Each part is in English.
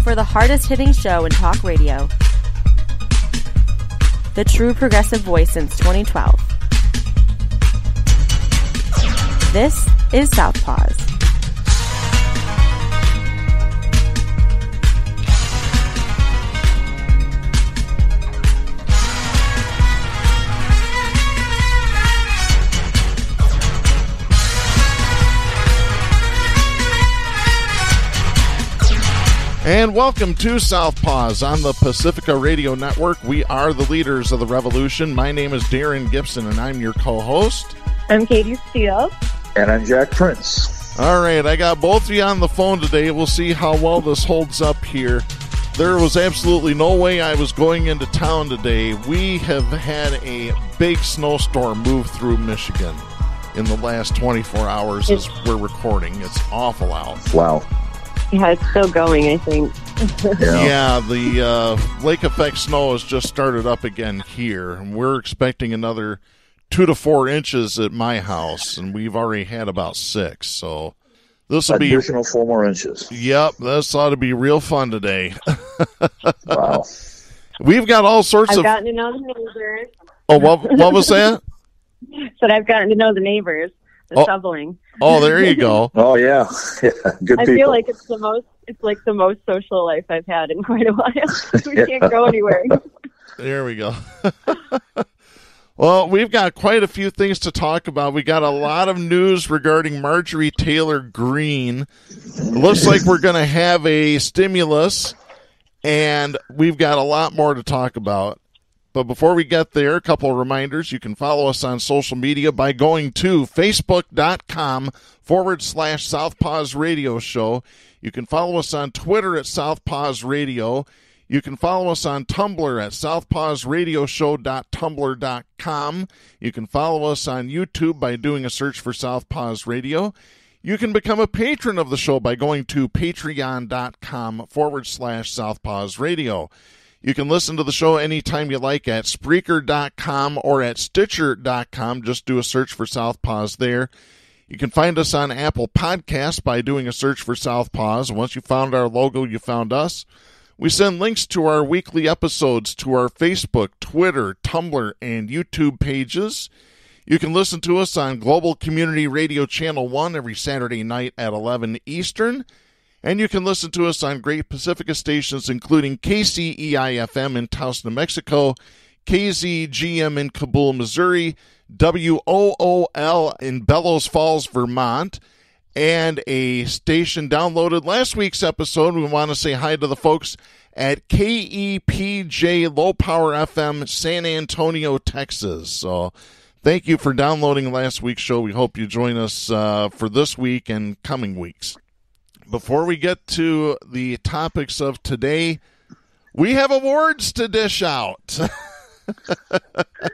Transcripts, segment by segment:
for the hardest-hitting show in talk radio. The true progressive voice since 2012. This is Southpaws. And welcome to Southpaws on the Pacifica Radio Network. We are the leaders of the revolution. My name is Darren Gibson, and I'm your co-host. I'm Katy Steele. And I'm Jack Prince. All right, I got both of you on the phone today. We'll see how well this holds up here. There was absolutely no way I was going into town today. We have had a big snowstorm move through Michigan in the last 24 hours as we're recording. It's awful out. Wow. Yeah, it's still going, I think. Yeah, the lake effect snow has just started up again here. We're expecting another 2 to 4 inches at my house, and we've already had about 6. So this will be additional 4 more inches. Yep, this ought to be real fun today. Wow. We've got all sorts I've of. gotten to know the neighbors. Oh, what was that? Said I've gotten to know the neighbors. The shoveling. Oh, there you go. Oh yeah, yeah. Good I people. feel like it's like the most social life I've had in quite a while. We can't go anywhere. There we go. Well, we've got quite a few things to talk about. We got a lot of news regarding Marjorie Taylor Greene. It looks like we're going to have a stimulus, and we've got a lot more to talk about. But before we get there, a couple of reminders. You can follow us on social media by going to facebook.com/Southpaws Radio Show. You can follow us on Twitter at Southpaws Radio. You can follow us on Tumblr at southpawsradioshow.tumblr.com. You can follow us on YouTube by doing a search for Southpaws Radio. You can become a patron of the show by going to patreon.com/Southpaws Radio. You can listen to the show anytime you like at Spreaker.com or at Stitcher.com. Just do a search for Southpaws there. You can find us on Apple Podcasts by doing a search for Southpaws. Once you found our logo, you found us. We send links to our weekly episodes to our Facebook, Twitter, Tumblr, and YouTube pages. You can listen to us on Global Community Radio Channel 1 every Saturday night at 11 Eastern. And you can listen to us on great Pacifica stations, including KCEI-FM in Taos, New Mexico, KZGM in Kabul, Missouri, WOOL in Bellows Falls, Vermont, and a station downloaded last week's episode. We want to say hi to the folks at KEPJ Low Power FM, San Antonio, Texas. So thank you for downloading last week's show. We hope you join us for this week and coming weeks. Before we get to the topics of today, we have awards to dish out.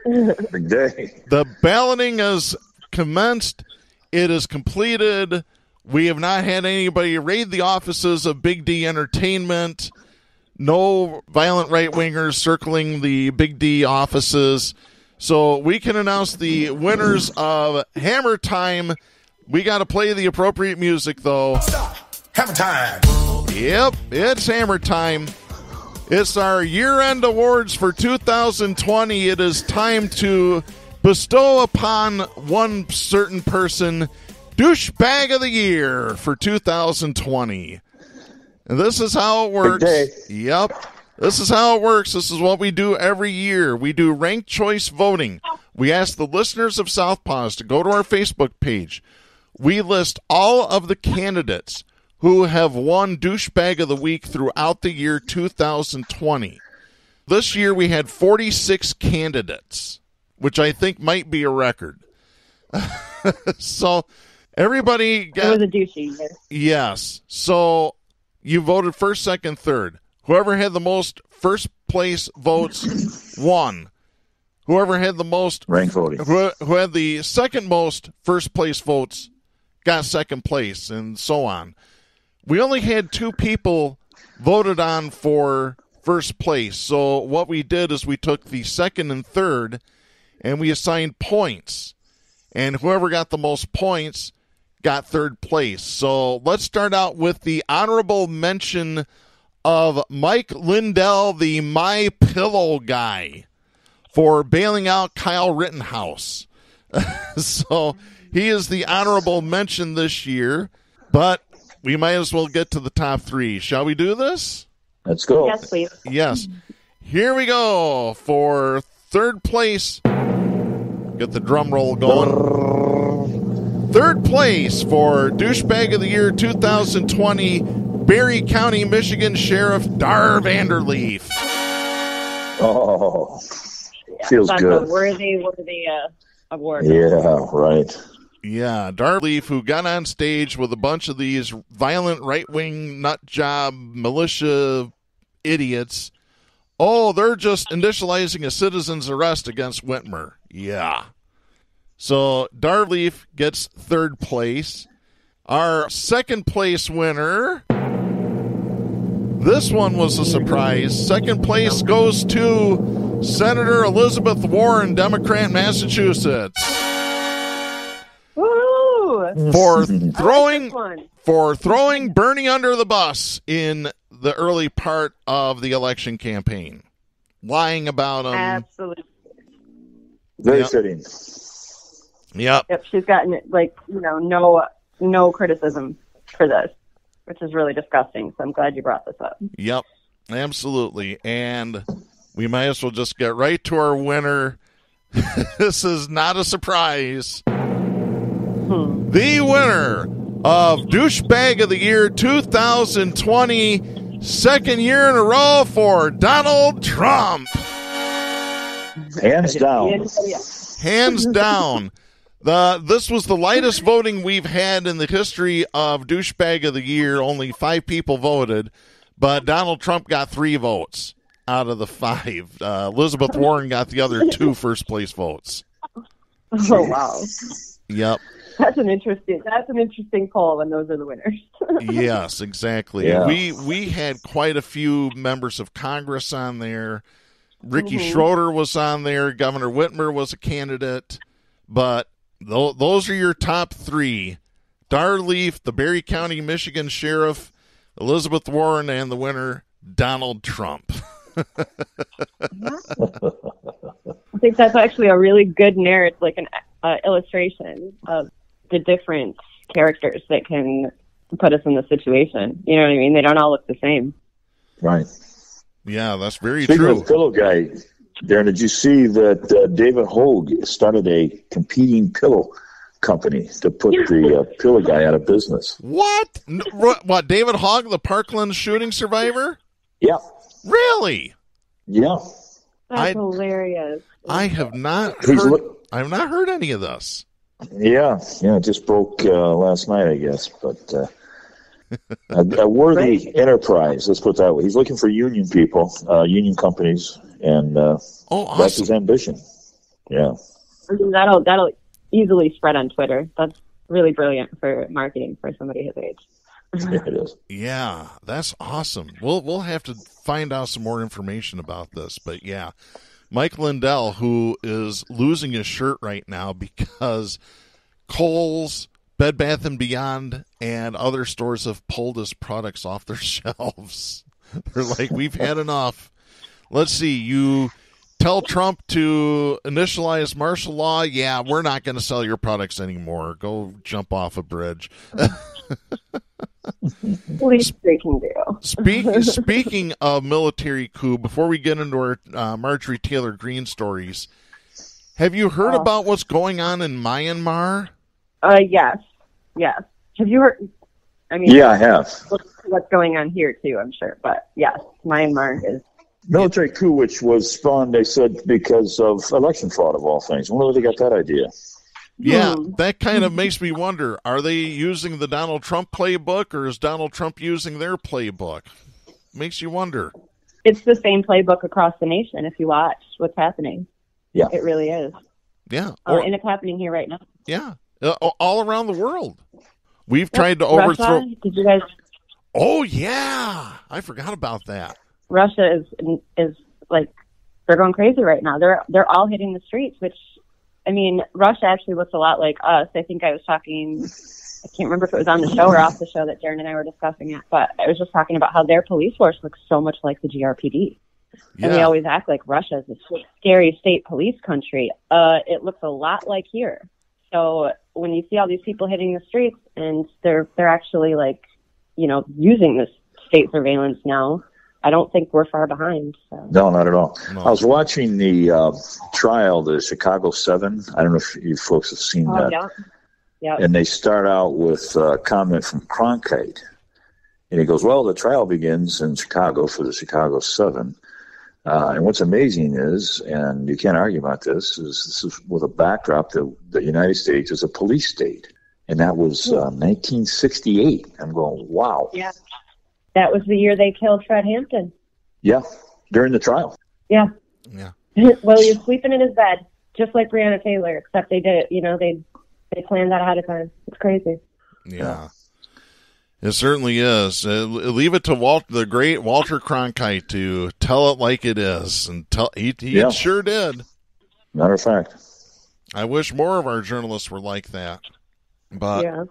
Big day. The balloting has commenced. It is completed. We have not had anybody raid the offices of Big D Entertainment. No violent right-wingers circling the Big D offices. So we can announce the winners of Hammer Time. We got to play the appropriate music, though. Stop. Hammer time. Yep, it's Hammer Time. It's our year-end awards for 2020. It is time to bestow upon one certain person Douchebag of the Year for 2020. And this is how it works. Yep, this is how it works. This is what we do every year. We do ranked choice voting. We ask the listeners of Southpaws to go to our Facebook page. We list all of the candidates who have won Douchebag of the Week throughout the year 2020. This year we had 46 candidates, which I think might be a record. So everybody got... It was a douchey year. Yes. So you voted first, second, third. Whoever had the most first place votes won. Whoever had the most... Rank voting. Who had the second most first place votes got second place, and so on. We only had 2 people voted on for first place. So what we did is we took the second and third, and we assigned points. And whoever got the most points got third place. So let's start out with the honorable mention of Mike Lindell, the My Pillow guy, for bailing out Kyle Rittenhouse. So he is the honorable mention this year, but we might as well get to the top three. Shall we do this? Let's go. Yes, please. Yes. Here we go for third place. Get the drum roll going. Third place for Douchebag of the Year 2020, Berry County, Michigan Sheriff Dar Vanderleef. Oh, feels That's good. a worthy award. Yeah, right. Yeah, Darleaf, who got on stage with a bunch of these violent right-wing nut job militia idiots. Oh, they're just initializing a citizen's arrest against Whitmer. Yeah. So Darleaf gets third place. Our second place winner, this one was a surprise. Second place goes to Senator Elizabeth Warren, Democrat, Massachusetts. Woo! For One. throwing Bernie under the bus in the early part of the election campaign, lying about him. Absolutely. Very Yep. fitting. Yep. Yep, she's gotten no criticism for this, which is really disgusting. So I'm glad you brought this up. Yep. Absolutely. And we might as well just get right to our winner. This is not a surprise. The winner of Douchebag of the Year 2020, second year in a row for Donald Trump. Hands down. Yeah. Hands down. This was the lightest voting we've had in the history of Douchebag of the Year. Only 5 people voted, but Donald Trump got 3 votes out of the 5. Elizabeth Warren got the other 2 first-place votes. Oh wow, Yep. that's an interesting poll, and those are the winners. Yes, exactly. Yeah. We had quite a few members of Congress on there. Ricky Schroeder was on there. Governor Whitmer was a candidate. But those are your top 3. Darleaf, the Berry County, Michigan Sheriff, Elizabeth Warren, and the winner, Donald Trump. I think that's actually a really good narrative, like an illustration of the different characters that can put us in this situation. You know what I mean? They don't all look the same. Right. Yeah, that's very Speaking true. of pillow guy, Darren, did you see that David Hogue started a competing pillow company to put the pillow guy out of business? What? What, David Hogg, the Parkland shooting survivor? Yeah. Really? Yeah. That's hilarious. I have not He's heard. I have not heard any of this. Yeah. It just broke last night, I guess. But a worthy enterprise, let's put it that way. He's looking for union people, union companies, and Awesome. that's his ambition. Yeah. I mean, that'll easily spread on Twitter. That's really brilliant for marketing for somebody his age. Yeah, it is. Yeah, that's awesome. We'll have to find out some more information about this, but yeah, Mike Lindell, who is losing his shirt right now because Kohl's, Bed Bath & Beyond, and other stores have pulled his products off their shelves. They're like, we've had enough. Let's see, you tell Trump to initialize martial law. Yeah, we're not going to sell your products anymore. Go jump off a bridge. Least they can do. Speaking of military coup, before we get into our Marjorie Taylor Greene stories, have you heard about what's going on in Myanmar? Yes. Have you heard? I mean, Yeah, I have. what's going on here too, I'm sure. But yes, Myanmar is. Military coup, which was spawned, they said, because of election fraud, of all things. I wonder where they got that idea. Yeah, that kind of makes me wonder, are they using the Donald Trump playbook, or is Donald Trump using their playbook? Makes you wonder. It's the same playbook across the nation if you watch what's happening. Yeah. It really is. Yeah. And it's happening here right now. Yeah. All around the world. We've tried to overthrow. Russia, did you guys? Oh, yeah. I forgot about that. Russia is like, they're going crazy right now. They're all hitting the streets, which, I mean, Russia actually looks a lot like us. I think I was talking I can't remember if it was on the show or off the show that Darren and I were discussing it, but I was just talking about how their police force looks so much like the GRPD. Yeah. And we always act like Russia's a scary state police country. It looks a lot like here. So when you see all these people hitting the streets and they're actually like, you know, using this state surveillance now, I don't think we're far behind. So. No, not at all. No. I was watching the trial, the Chicago 7. I don't know if you folks have seen that. Yeah. Yep. And they start out with a comment from Cronkite. And he goes, well, the trial begins in Chicago for the Chicago 7. And what's amazing is, and you can't argue about this is with a backdrop that the United States is a police state. And that was 1968. I'm going, wow. Yeah. That was the year they killed Fred Hampton. Yeah, during the trial. Yeah. Yeah. Well, he was sleeping in his bed, just like Breonna Taylor, except they did it, you know, they planned that ahead of time. It's crazy. Yeah. It certainly is. Leave it to the great Walter Cronkite to tell it like it is. And he sure did. Matter of fact. I wish more of our journalists were like that. But yeah.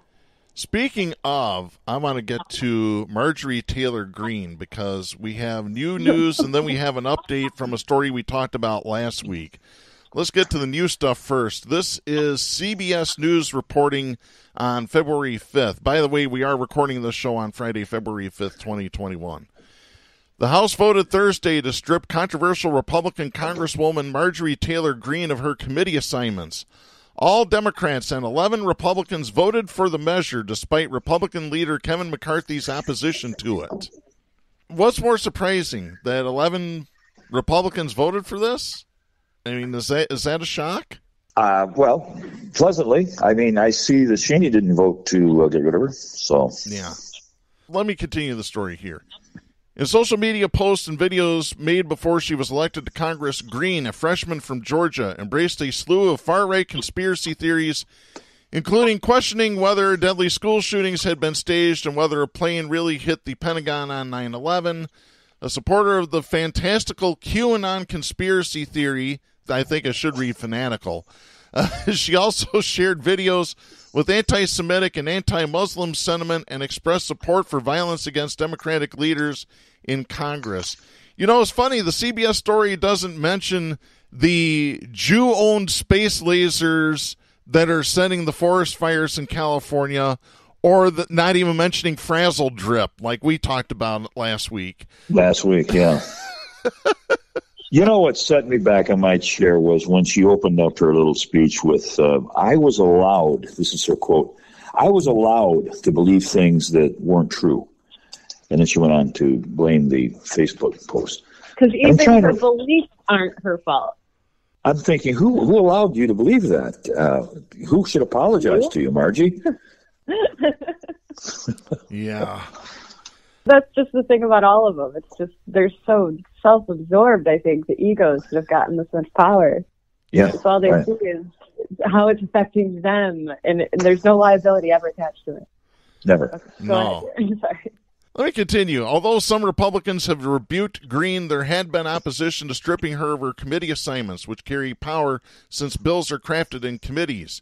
Speaking of, I want to get to Marjorie Taylor Greene because we have new news and then we have an update from a story we talked about last week. Let's get to the new stuff first. This is CBS News reporting on February 5th. By the way, we are recording this show on Friday, February 5th, 2021. The House voted Thursday to strip controversial Republican Congresswoman Marjorie Taylor Greene of her committee assignments. All Democrats and 11 Republicans voted for the measure despite Republican leader Kevin McCarthy's opposition to it. What's more surprising, that 11 Republicans voted for this? I mean, is that a shock? Well, pleasantly. I mean, I see that Cheney didn't vote to get rid of her. So yeah. Let me continue the story here. In social media posts and videos made before she was elected to Congress, Greene, a freshman from Georgia, embraced a slew of far-right conspiracy theories, including questioning whether deadly school shootings had been staged and whether a plane really hit the Pentagon on 9/11. A supporter of the fantastical QAnon conspiracy theory, I think I should read fanatical. She also shared videos with anti-Semitic and anti-Muslim sentiment and expressed support for violence against Democratic leaders in Congress. You know, it's funny, the CBS story doesn't mention the Jew-owned space lasers that are setting the forest fires in California, or not even mentioning frazzle drip like we talked about last week. Last week, yeah. You know what set me back on my chair was when she opened up her little speech with, I was allowed, this is her quote, I was allowed to believe things that weren't true. And then she went on to blame the Facebook post. Because even her beliefs aren't her fault. I'm thinking, who allowed you to believe that? Who should apologize to you, Margie? Yeah. That's just the thing about all of them. It's just, they're so self-absorbed, I think, the egos that have gotten this much power. Yeah. That's all they see is how it's affecting them, and there's no liability ever attached to it. Never. Okay, no. Sorry. Let me continue. Although some Republicans have rebuked Greene, there had been opposition to stripping her of her committee assignments, which carry power since bills are crafted in committees.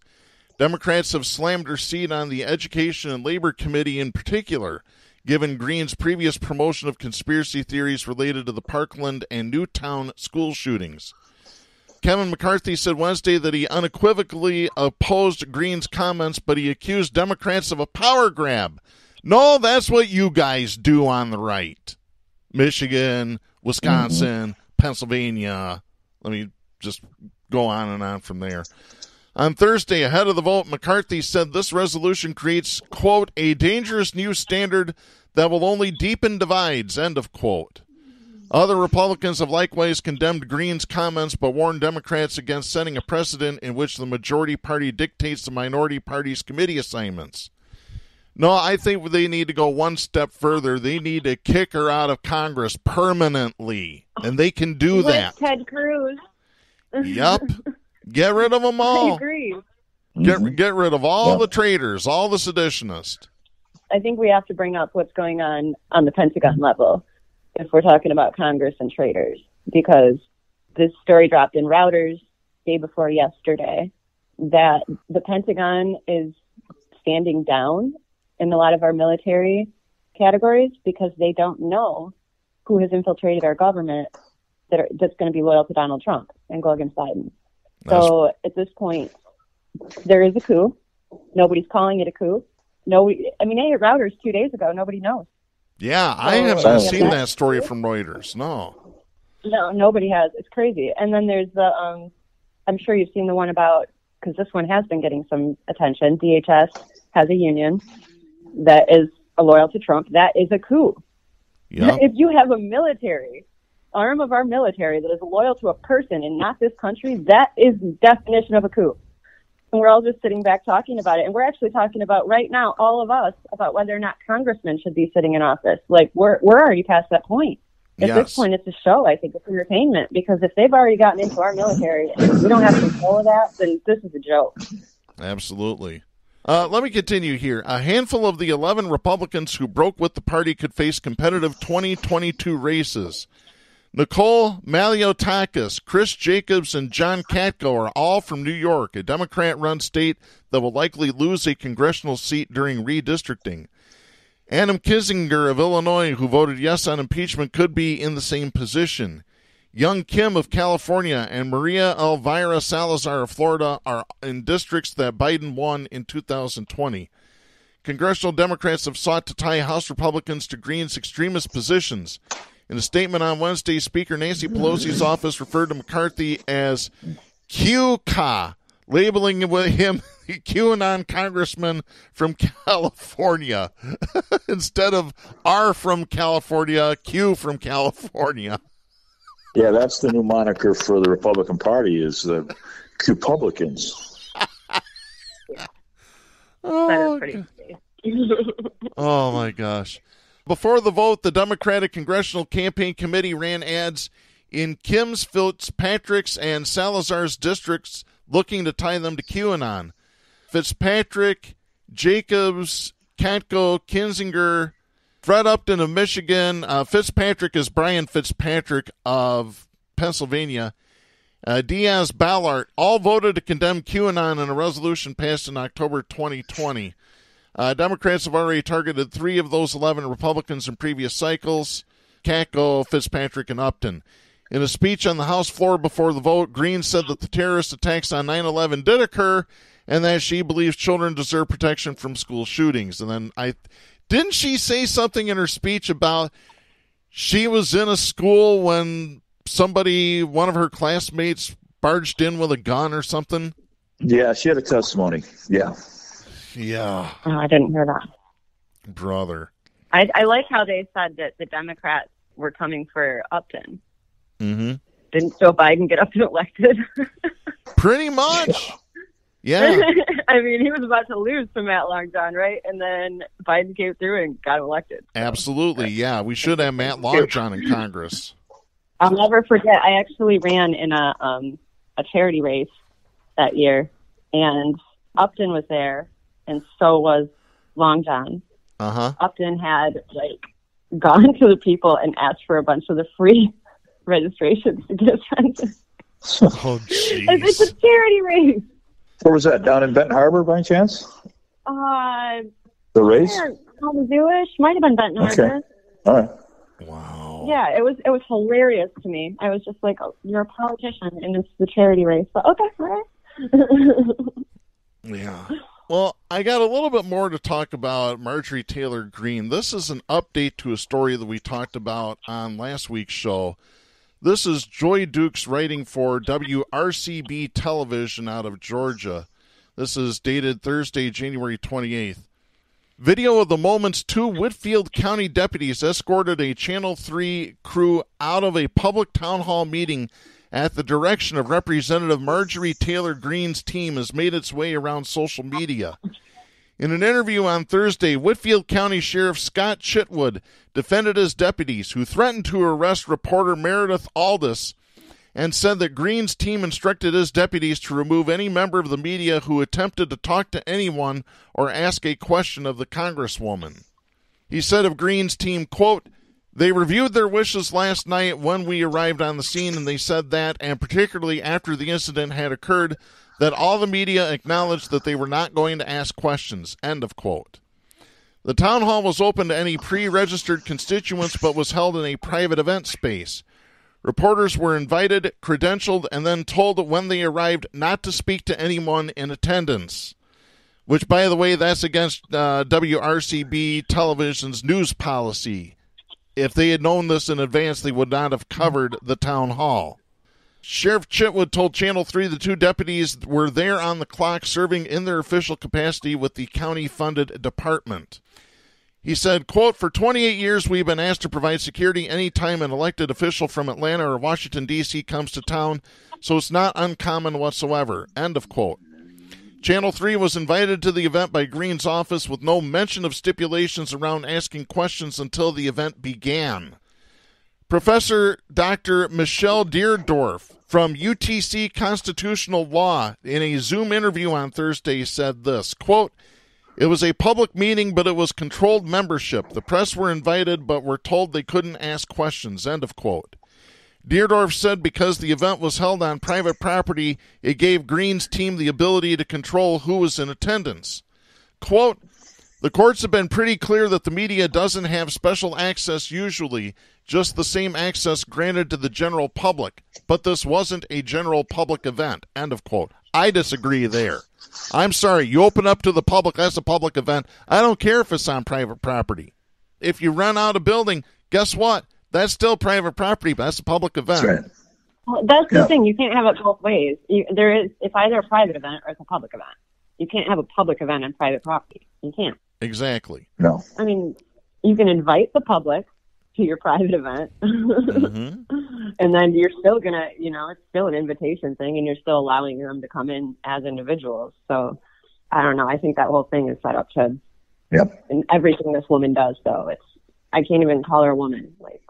Democrats have slammed her seat on the Education and Labor Committee in particular, given Greene's previous promotion of conspiracy theories related to the Parkland and Newtown school shootings. Kevin McCarthy said Wednesday that he unequivocally opposed Greene's comments, but he accused Democrats of a power grab. No, that's what you guys do on the right. Michigan, Wisconsin, Pennsylvania. Let me just go on and on from there. On Thursday, ahead of the vote, McCarthy said this resolution creates, quote, a dangerous new standard that will only deepen divides, end of quote. Other Republicans have likewise condemned Greene's comments but warned Democrats against setting a precedent in which the majority party dictates the minority party's committee assignments. No, I think they need to go one step further. They need to kick her out of Congress permanently, and they can do that. Ted Cruz. Yep. Get rid of them all. I agree. Get rid of all the traitors, all the seditionists. I think we have to bring up what's going on the Pentagon level if we're talking about Congress and traitors, because this story dropped in Reuters day before yesterday that the Pentagon is standing down in a lot of our military categories because they don't know who has infiltrated our government that's going to be loyal to Donald Trump and go against Biden. So at this point, there is a coup. Nobody's calling it a coup. Nobody. I mean, Reuters 2 days ago. Nobody knows. Yeah, I haven't seen that story from Reuters. No, nobody has. It's crazy. And then there's the. I'm sure you've seen the one about, because this one has been getting some attention. DHS has a union that is loyal to Trump. That is a coup. Yeah. If you have a military arm of our military that is loyal to a person and not this country, that is the definition of a coup. And we're all just sitting back talking about it. And we're actually talking about right now, all of us, about whether or not congressmen should be sitting in office. Like, we're already past that point. At this point, it's a show. I think it's entertainment, because if they've already gotten into our military and we don't have control of that, then this is a joke. Absolutely. Let me continue here. A handful of the 11 Republicans who broke with the party could face competitive 2022 races. Nicole Maliotakis, Chris Jacobs, and John Katko are all from New York, a Democrat-run state that will likely lose a congressional seat during redistricting. Adam Kinzinger of Illinois, who voted yes on impeachment, could be in the same position. Young Kim of California and Maria Elvira Salazar of Florida are in districts that Biden won in 2020. Congressional Democrats have sought to tie House Republicans to Greene's extremist positions. In a statement on Wednesday, Speaker Nancy Pelosi's office referred to McCarthy as QCA, labeling him QAnon congressman from California instead of R from California, Q from California. Yeah, that's the new moniker for the Republican Party, is the Q-publicans. That is pretty Oh, my gosh. Before the vote, the Democratic Congressional Campaign Committee ran ads in Kim's, Fitzpatrick's, and Salazar's districts looking to tie them to QAnon. Fitzpatrick, Jacobs, Katko, Kinzinger, Fred Upton of Michigan. Fitzpatrick is Brian Fitzpatrick of Pennsylvania. Diaz Ballard all voted to condemn QAnon in a resolution passed in October 2020. Democrats have already targeted 3 of those 11 Republicans in previous cycles: Katko, Fitzpatrick, and Upton. In a speech on the House floor before the vote, Greene said that the terrorist attacks on 9/11 did occur and that she believes children deserve protection from school shootings. And then didn't she say something in her speech about she was in a school when one of her classmates barged in with a gun or something? Yeah, she had a testimony. Yeah. Yeah. Oh, I didn't hear that. Brother. I like how they said that the Democrats were coming for Upton. Mm-hmm. Didn't Joe Biden get Upton elected? Pretty much. Yeah. I mean, he was about to lose to Matt Long John, right? And then Biden came through and got elected. So. Absolutely, yeah. We should have Matt Long John in Congress. I'll never forget, I actually ran in a charity race that year, and Upton was there, and so was Long John. Uh-huh. Upton had, gone to the people and asked for a bunch of the free registrations to get offended. Oh, jeez. It's a charity race. Where was that? Down in Benton Harbor, by any chance? The race? Kalamazoo-ish. Might have been Benton Harbor. All right. Wow. Yeah, it was hilarious to me. I was just like, oh, you're a politician, and it's the charity race. But okay, all right. Yeah. Well, I got a little bit more to talk about Marjorie Taylor Greene. This is an update to a story that we talked about on last week's show. This is Joy Dukes writing for WRCB Television out of Georgia. This is dated Thursday, January 28th. Video of the moments 2 Whitfield County deputies escorted a Channel 3 crew out of a public town hall meeting at the direction of Representative Marjorie Taylor Greene's team has made its way around social media. In an interview on Thursday, Whitfield County Sheriff Scott Chitwood defended his deputies, who threatened to arrest reporter Meredith Aldis, and said that Greene's team instructed his deputies to remove any member of the media who attempted to talk to anyone or ask a question of the Congresswoman. He said of Greene's team, quote, "They reviewed their wishes last night when we arrived on the scene, and they said that, and particularly after the incident had occurred, that all the media acknowledged that they were not going to ask questions, end of quote. The town hall was open to any pre-registered constituents but was held in a private event space. Reporters were invited, credentialed, and then told when they arrived not to speak to anyone in attendance. Which, by the way, that's against WRCB television's news policy. If they had known this in advance, they would not have covered the town hall. Sheriff Chitwood told Channel 3 the two deputies were there on the clock serving in their official capacity with the county-funded department. He said, quote, "For 28 years we've been asked to provide security anytime an elected official from Atlanta or Washington, D.C. comes to town, so it's not uncommon whatsoever," end of quote. Channel 3 was invited to the event by Greene's office with no mention of stipulations around asking questions until the event began. Professor Dr. Michelle Deerdorf from UTC Constitutional Law in a Zoom interview on Thursday said this, quote, "It was a public meeting, but it was controlled membership. The press were invited, but were told they couldn't ask questions," end of quote. Deerdorf said because the event was held on private property, it gave Greene's team the ability to control who was in attendance. Quote, "The courts have been pretty clear that the media doesn't have special access usually, just the same access granted to the general public, but this wasn't a general public event," end of quote. I disagree there. I'm sorry, you open up to the public, that's a public event. I don't care if it's on private property. If you rent out a building, guess what? That's still private property, but that's a public event. That's right. Well, that's the thing. You can't have it both ways. It's either a private event or it's a public event. You can't have a public event on private property. You can't. Exactly. No. I mean, you can invite the public to your private event, and then you're still going to, it's still an invitation thing, and you're still allowing them to come in as individuals. So, I don't know. I think that whole thing is set up to, and everything this woman does, so I can't even call her a woman. Like,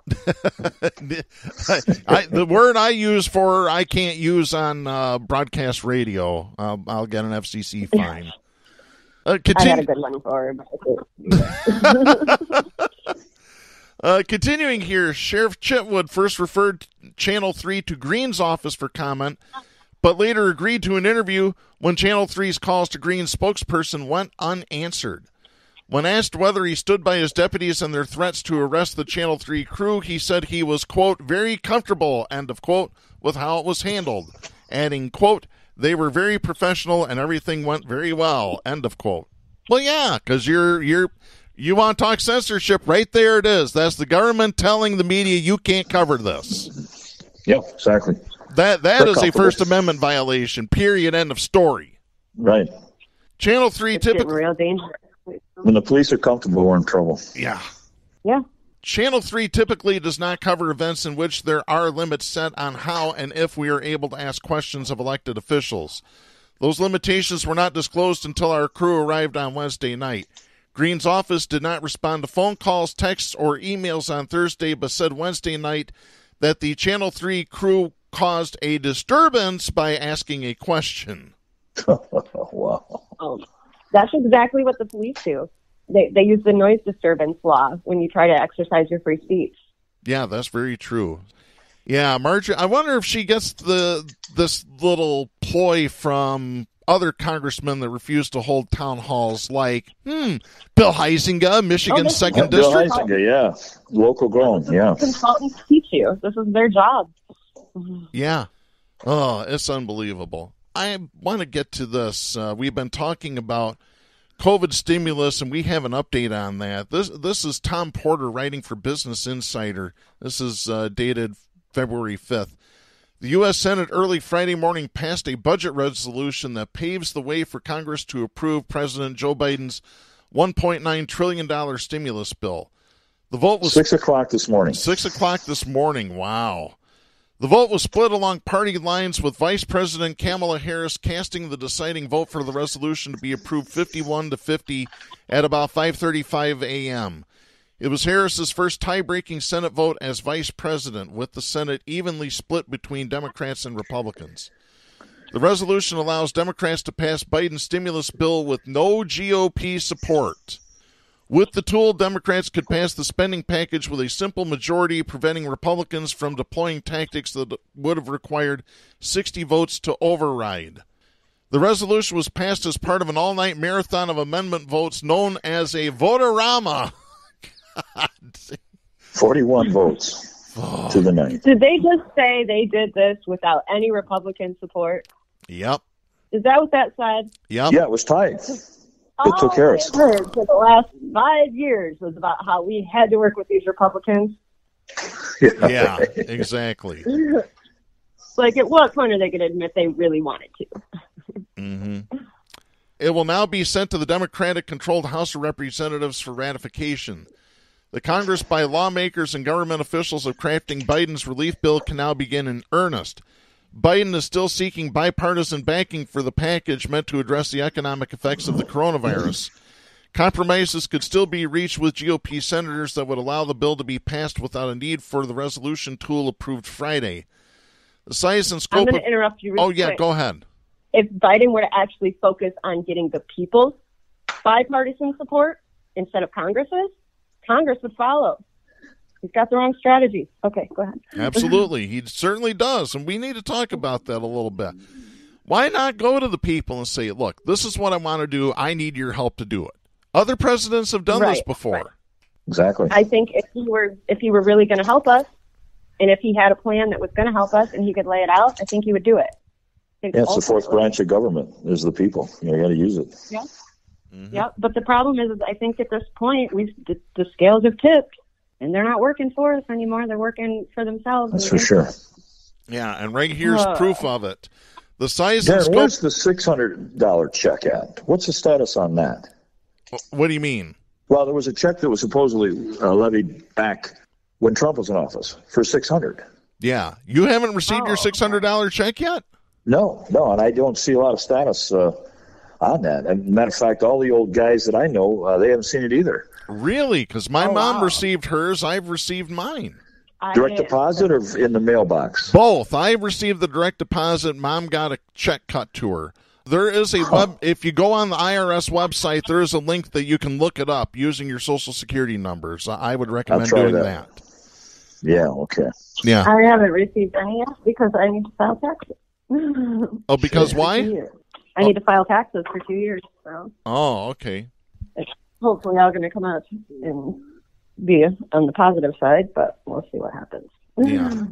the word I use for her, I can't use on broadcast radio. I'll get an FCC fine. I had a good one for her. Continuing here, Sheriff Chitwood first referred Channel 3 to Greene's office for comment, but later agreed to an interview when Channel 3's calls to Greene's spokesperson went unanswered. When asked whether he stood by his deputies and their threats to arrest the Channel 3 crew, he said he was, quote, "very comfortable," end of quote, with how it was handled, adding, quote, "they were very professional and everything went very well," end of quote. Well, yeah, because you want to talk censorship, right there it is. That's the government telling the media you can't cover this. Yep, exactly. That is a First Amendment violation, period, end of story. Right. Channel 3 typically... real dangerous. When the police are comfortable, we're in trouble. Yeah. Yeah. Channel 3 typically does not cover events in which there are limits set on how and if we are able to ask questions of elected officials. Those limitations were not disclosed until our crew arrived on Wednesday night. Greene's office did not respond to phone calls, texts, or emails on Thursday, but said Wednesday night that the Channel 3 crew caused a disturbance by asking a question. Wow. That's exactly what the police do. They use the noise disturbance law when you try to exercise your free speech. Yeah, that's very true. Yeah, Marjorie, I wonder if she gets this little ploy from other congressmen that refuse to hold town halls, like Bill Huizenga, Michigan's second district. Bill Huizenga, yeah, local grown, yeah. Consultants teach you. This is their job. Yeah. Oh, it's unbelievable. I want to get to this. We've been talking about COVID stimulus, and we have an update on that. This is Tom Porter writing for Business Insider. This is dated February 5th. The U.S. Senate early Friday morning passed a budget resolution that paves the way for Congress to approve President Joe Biden's $1.9 trillion stimulus bill. The vote was 6 o'clock this morning. 6 o'clock this morning. Wow. The vote was split along party lines, with Vice President Kamala Harris casting the deciding vote for the resolution to be approved 51-50 at about 5:35 a.m. It was Harris's first tie-breaking Senate vote as vice president, with the Senate evenly split between Democrats and Republicans. The resolution allows Democrats to pass Biden's stimulus bill with no GOP support. With the tool, Democrats could pass the spending package with a simple majority, preventing Republicans from deploying tactics that would have required 60 votes to override. The resolution was passed as part of an all-night marathon of amendment votes known as a votorama. God. 41 votes to the night. Did they just say they did this without any Republican support? Yep. Is that what that said? Yep. Yeah, it was tight. It took Harris. All I heard for the last 5 years was about how we had to work with these Republicans. Yeah, exactly. Like, at what point are they going to admit they really wanted to? Mm-hmm. It will now be sent to the Democratic-controlled House of Representatives for ratification. The Congress, by lawmakers and government officials of crafting Biden's relief bill, can now begin in earnest. Biden is still seeking bipartisan backing for the package meant to address the economic effects of the coronavirus. Compromises could still be reached with GOP senators that would allow the bill to be passed without a need for the resolution tool approved Friday. The size and scope I'm going to interrupt you real quick. yeah, go ahead. If Biden were to actually focus on getting the people's bipartisan support instead of Congress's, Congress would follow. He's got the wrong strategy. Okay, go ahead. Absolutely. He certainly does, and we need to talk about that a little bit. Why not go to the people and say, look, this is what I want to do. I need your help to do it. Other presidents have done this before. Right. Exactly. I think if he were really going to help us, and if he had a plan that was going to help us and he could lay it out, I think he would do it. It's the fourth branch of government is the people. You got to use it. Yeah. Mm-hmm. Yeah, but the problem is I think at this point the scales have tipped, and they're not working for us anymore. They're working for themselves. That's for sure. Yeah, and right here's proof of it. The size Darren, and scope. where's the $600 check at? What's the status on that? What do you mean? Well, there was a check that was supposedly levied back when Trump was in office for $600. Yeah, you haven't received your $600 check yet? No, and I don't see a lot of status on that. As a matter of fact, all the old guys that I know, they haven't seen it either. Really? Because my mom received hers. I've received mine. Direct deposit or in the mailbox? Both. I received the direct deposit. Mom got a check cut to her. There is a if you go on the IRS website, there is a link that you can look it up using your Social Security numbers. I would recommend doing that. Yeah, okay. Yeah. I haven't received any yet because I need to file taxes. Oh, because why? I need to file taxes for 2 years. So. Oh, okay. It's hopefully all going to come out and be on the positive side, but we'll see what happens. Yeah.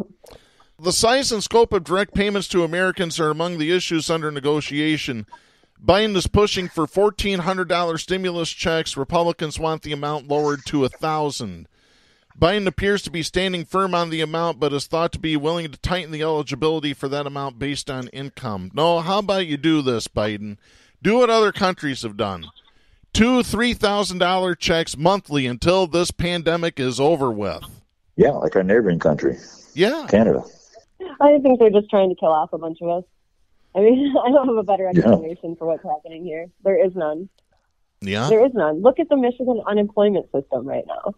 The size and scope of direct payments to Americans are among the issues under negotiation. Biden is pushing for $1,400 stimulus checks. Republicans want the amount lowered to $1,000. Biden appears to be standing firm on the amount, but is thought to be willing to tighten the eligibility for that amount based on income. No, how about you do this, Biden? Do what other countries have done. $2,000, $3,000 checks monthly until this pandemic is over with. Yeah, like our neighboring country. Yeah. Canada. I think they're just trying to kill off a bunch of us. I mean, I don't have a better explanation for what's happening here. There is none. Yeah? There is none. Look at the Michigan unemployment system right now.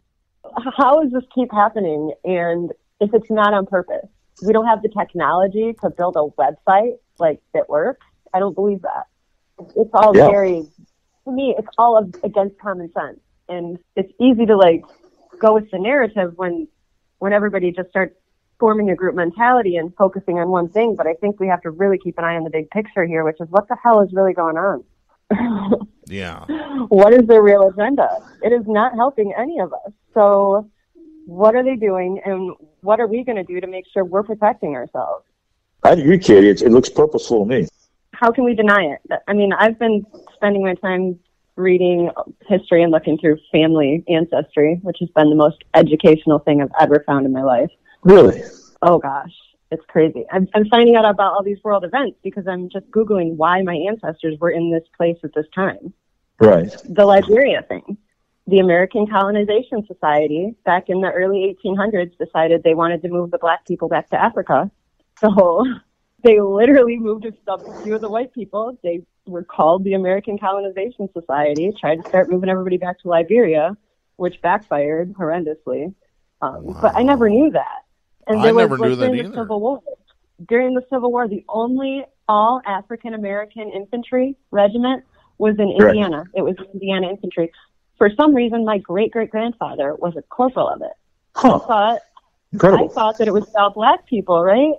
How does this keep happening? And if it's not on purpose, we don't have the technology to build a website that works. I don't believe that. It's all very, to me, it's all against common sense. And it's easy to go with the narrative when everybody just starts forming a group mentality and focusing on one thing. But I think we have to really keep an eye on the big picture here, which is what the hell is really going on? Yeah. What is their real agenda? It is not helping any of us. So what are they doing, and what are we going to do to make sure we're protecting ourselves? I agree, Katy. It looks purposeful to me. How can we deny it? I mean, I've been spending my time reading history and looking through family ancestry, which has been the most educational thing I've ever found in my life. Really? Oh, gosh. It's crazy. I'm finding out about all these world events because I'm just Googling why my ancestors were in this place at this time. Right. The Liberia thing. The American Colonization Society, back in the early 1800s, decided they wanted to move the black people back to Africa. So they literally moved a few of the white people. They were called the American Colonization Society, tried to start moving everybody back to Liberia, which backfired horrendously. But I never knew that. And I never knew that either. During the Civil War, the only all African-American infantry regiment was in Indiana. It was Indiana Infantry. For some reason, my great-great-grandfather was a corporal of it. Huh. I thought that it was all black people, right?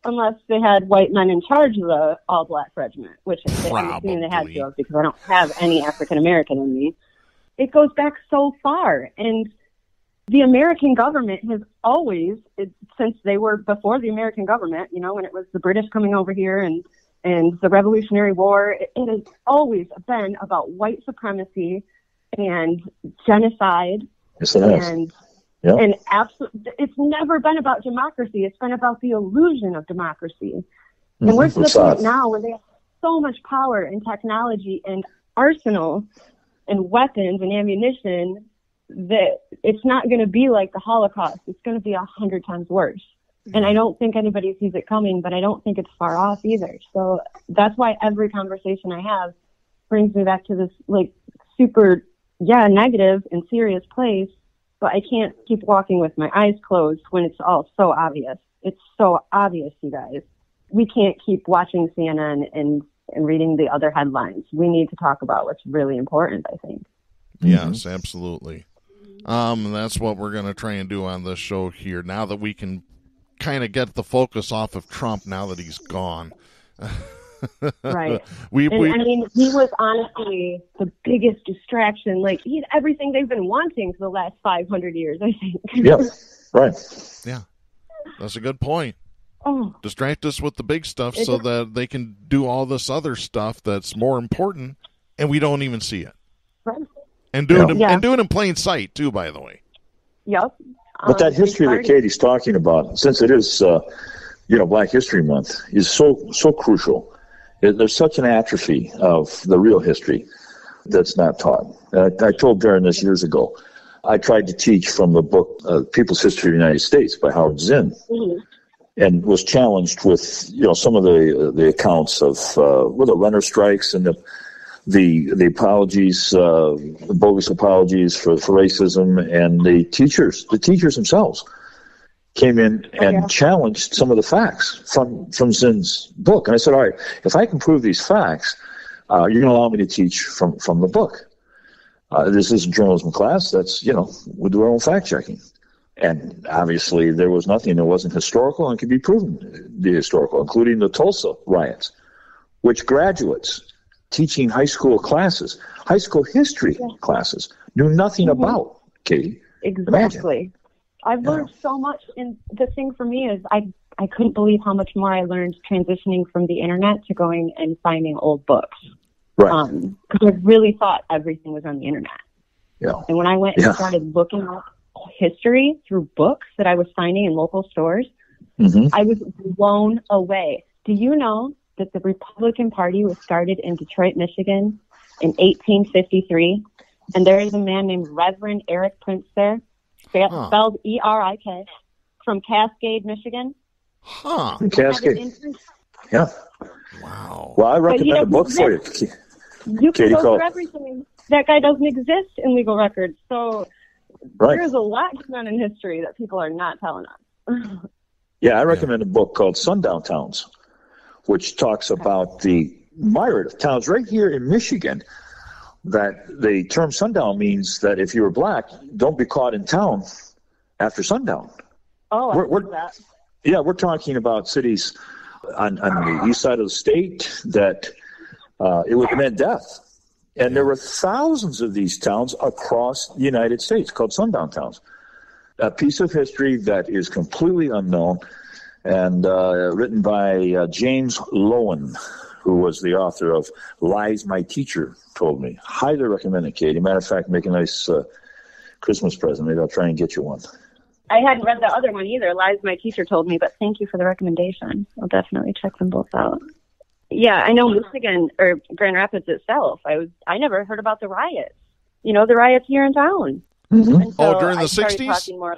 unless they had white men in charge of the all-black regiment, which I'm assuming they had to have because I don't have any African-American in me. It goes back so far, and the American government has always, since they were before the American government, you know, when it was the British coming over here and the Revolutionary War, it has always been about white supremacy and genocide. Yes, it has. And it's never been about democracy. It's been about the illusion of democracy. And we're to the point now where they have so much power and technology and arsenal and weapons and ammunition that it's not going to be like the Holocaust. It's going to be 100 times worse. And I don't think anybody sees it coming, but I don't think it's far off either. So that's why every conversation I have brings me back to this, like, super, negative and serious place. But I can't keep walking with my eyes closed when it's all so obvious. It's so obvious, you guys. We can't keep watching CNN and reading the other headlines. We need to talk about what's really important, I think. Yes, absolutely. That's what we're going to try and do on this show here, now that we can kind of get the focus off of Trump now that he's gone. Right. I mean, he was honestly the biggest distraction. Like, he's everything they've been wanting for the last 500 years, I think. Yep. Right. Yeah. That's a good point. Oh. Distract us with the big stuff so that they can do all this other stuff that's more important, and we don't even see it. Right. And do it in plain sight, too, by the way. Yep. But that history that Katy's talking about, since it is, Black History Month, is so crucial. There's such an atrophy of the real history that's not taught. I told Darren this years ago. I tried to teach from the book People's History of the United States by Howard Zinn, and was challenged with some of the accounts of the Renner strikes and the apologies, the bogus apologies for racism, and the teachers themselves came in and challenged some of the facts from Zinn's book. And I said, all right, if I can prove these facts, you're going to allow me to teach from the book. This is a journalism class. That's, we do our own fact checking. And obviously there was nothing that wasn't historical and could be proven to be historical, including the Tulsa riots, which graduates teaching high school history classes, knew nothing about, Katy. Exactly. Imagine. I've learned so much, and the thing for me is I couldn't believe how much more I learned transitioning from the internet to going and finding old books. Right. Because I really thought everything was on the internet. Yeah. And when I went and started looking up history through books that I was finding in local stores, I was blown away. Do you know that the Republican Party was started in Detroit, Michigan in 1853? And there is a man named Reverend Eric Prince there, spelled E-R-I-K, from Cascade, Michigan. Huh. Cascade. Yeah. Wow. Well, I recommend a book for you. You can go through everything. That guy doesn't exist in legal records. So there's a lot going on in history that people are not telling us. Yeah, I recommend a book called Sundown Towns, which talks about the myriad of towns right here in Michigan. That the term sundown means that if you were black, don't be caught in town after sundown. Oh, we're that. Yeah, we're talking about cities on the east side of the state that it would mean death. And there were thousands of these towns across the United States called sundown towns. A piece of history that is completely unknown and written by James Lowen, who was the author of Lies My Teacher Told Me. Highly recommend it, Katy. Matter of fact, make a nice Christmas present. Maybe I'll try and get you one. I hadn't read the other one either, Lies My Teacher Told Me, but thank you for the recommendation. I'll definitely check them both out. Yeah, I know Michigan, or Grand Rapids itself, I never heard about the riots. The riots here in town. Mm-hmm. So during the 60s? I started talking more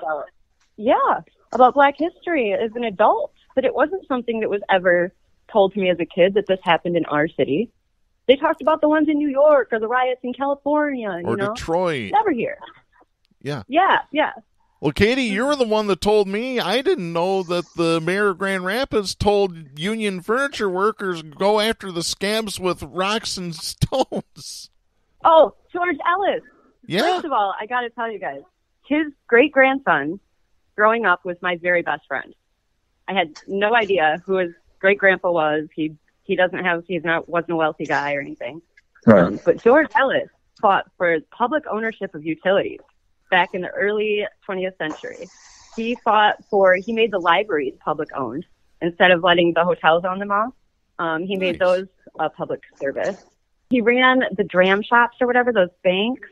about Black history as an adult, but it wasn't something that was ever told to me as a kid that this happened in our city. They talked about the ones in New York or the riots in California, or Detroit. Never here. Yeah. Yeah. Well, Katy, you were the one that told me. I didn't know that the mayor of Grand Rapids told union furniture workers go after the scabs with rocks and stones. Oh, George Ellis. Yeah. First of all, I got to tell you guys, his great-grandson growing up was my very best friend. I had no idea who his great grandpa was. Wasn't a wealthy guy or anything. Right. But George Ellis fought for public ownership of utilities back in the early 20th century. He made the libraries public owned instead of letting the hotels own them all. He made those a public service. He ran the dram shops or whatever, those banks.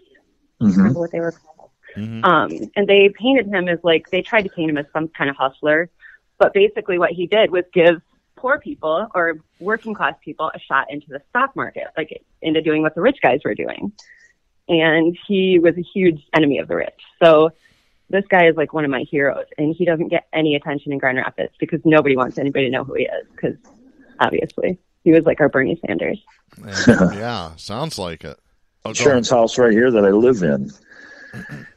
I don't remember what they were called. And they painted him as they tried to paint him as some kind of hustler. But basically what he did was give poor people or working class people a shot into the stock market, into doing what the rich guys were doing. And he was a huge enemy of the rich. So this guy is one of my heroes, and he doesn't get any attention in Grand Rapids because nobody wants anybody to know who he is, because obviously he was our Bernie Sanders. Yeah, sounds like it. Sharon's house right here that I live in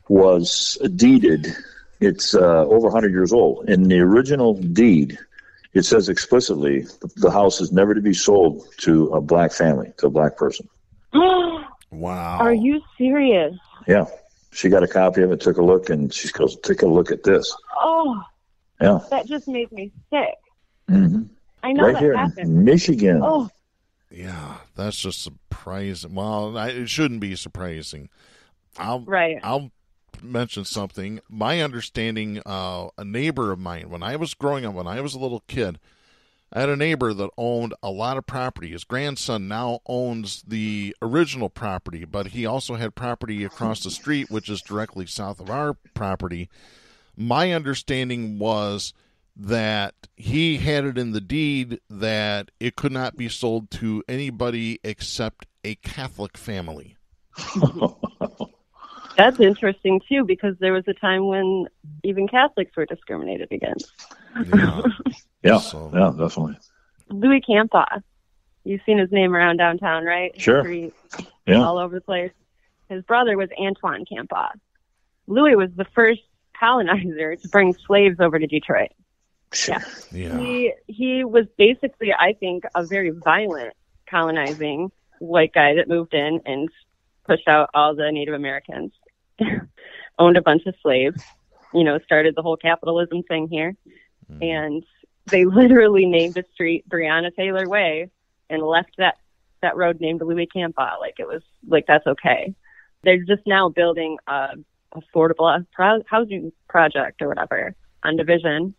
was deeded. It's over 100 years old. In the original deed, it says explicitly the house is never to be sold to a black family, to a black person. Wow. Are you serious? Yeah. She got a copy of it, took a look, and she goes, take a look at this. Oh. Yeah. That just made me sick. Mm-hmm. I know right that here happened. In Michigan. Oh. Yeah, that's just surprising. Well, it shouldn't be surprising. I'll mention something. My understanding, a neighbor of mine, when I was growing up, when I was a little kid, I had a neighbor that owned a lot of property. His grandson now owns the original property, but he also had property across the street, which is directly south of our property. My understanding was that he had it in the deed that it could not be sold to anybody except a Catholic family. That's interesting, too, because there was a time when even Catholics were discriminated against. Yeah, definitely. Louis Campaw. You've seen his name around downtown, right? Sure. Street, yeah. All over the place. His brother was Antoine Campaw. Louis was the first colonizer to bring slaves over to Detroit. Sure. Yeah. He was basically, I think, a very violent colonizing white guy that moved in and pushed out all the Native Americans, owned a bunch of slaves, started the whole capitalism thing here. And they literally named a street Breonna Taylor Way and left that road named Louis Campaw. It was that's okay. They're just now building a affordable housing project or whatever on Division,